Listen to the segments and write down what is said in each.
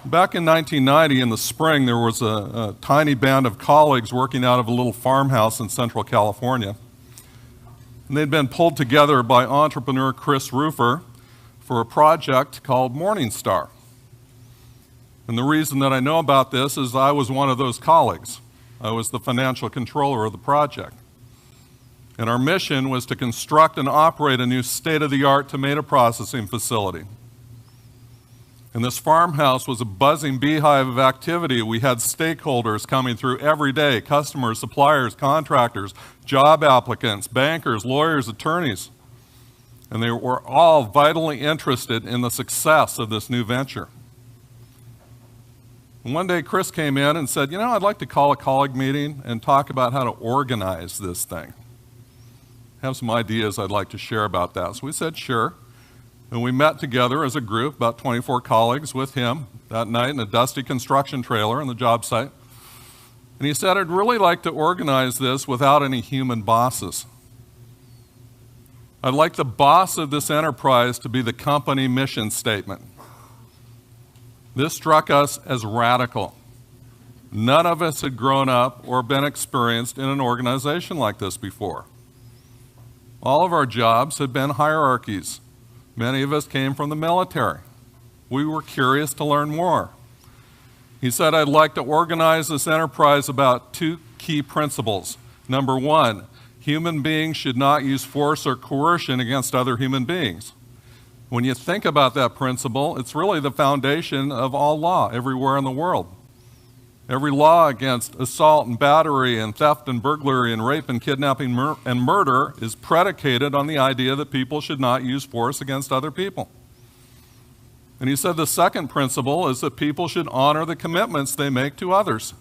Back in 1990, in the spring, there was a tiny band of colleagues working out of a little farmhouse in Central California. And they'd been pulled together by entrepreneur Chris Roofer for a project called Morningstar. And the reason that I know about this is I was one of those colleagues. I was the financial controller of the project. And our mission was to construct and operate a new state-of-the-art tomato processing facility. And this farmhouse was a buzzing beehive of activity. We had stakeholders coming through every day, customers, suppliers, contractors, job applicants, bankers, lawyers, attorneys. And they were all vitally interested in the success of this new venture. And one day Chris came in and said, I'd like to call a colleague meeting and talk about how to organize this thing. I have some ideas I'd like to share about that. So we said, sure. And we met together as a group, about 24 colleagues with him that night in a dusty construction trailer on the job site. And he said, I'd really like to organize this without any human bosses. I'd like the boss of this enterprise to be the company mission statement. This struck us as radical. None of us had grown up or been experienced in an organization like this before. All of our jobs had been hierarchies. Many of us came from the military. We were curious to learn more. He said, I'd like to organize this enterprise about two key principles. Number one, human beings should not use force or coercion against other human beings. When you think about that principle, it's really the foundation of all law everywhere in the world. Every law against assault and battery and theft and burglary and rape and kidnapping and murder is predicated on the idea that people should not use force against other people. And he said the second principle is that people should honor the commitments they make to others.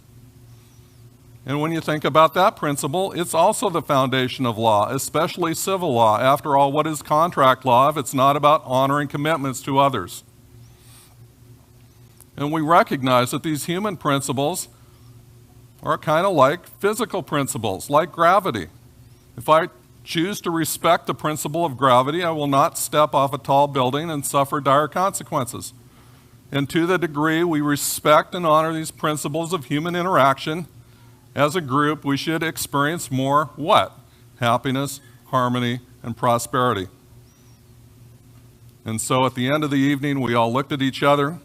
And when you think about that principle, it's also the foundation of law, especially civil law. After all, what is contract law if it's not about honoring commitments to others? And we recognize that these human principles are kind of like physical principles, like gravity. If I choose to respect the principle of gravity, I will not step off a tall building and suffer dire consequences. And to the degree we respect and honor these principles of human interaction, as a group, we should experience more what? Happiness, harmony, and prosperity. And so at the end of the evening, we all looked at each other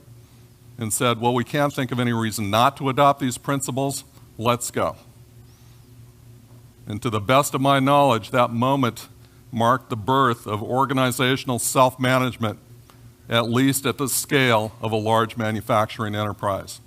and said, well, we can't think of any reason not to adopt these principles. Let's go. And to the best of my knowledge, that moment marked the birth of organizational self-management, at least at the scale of a large manufacturing enterprise.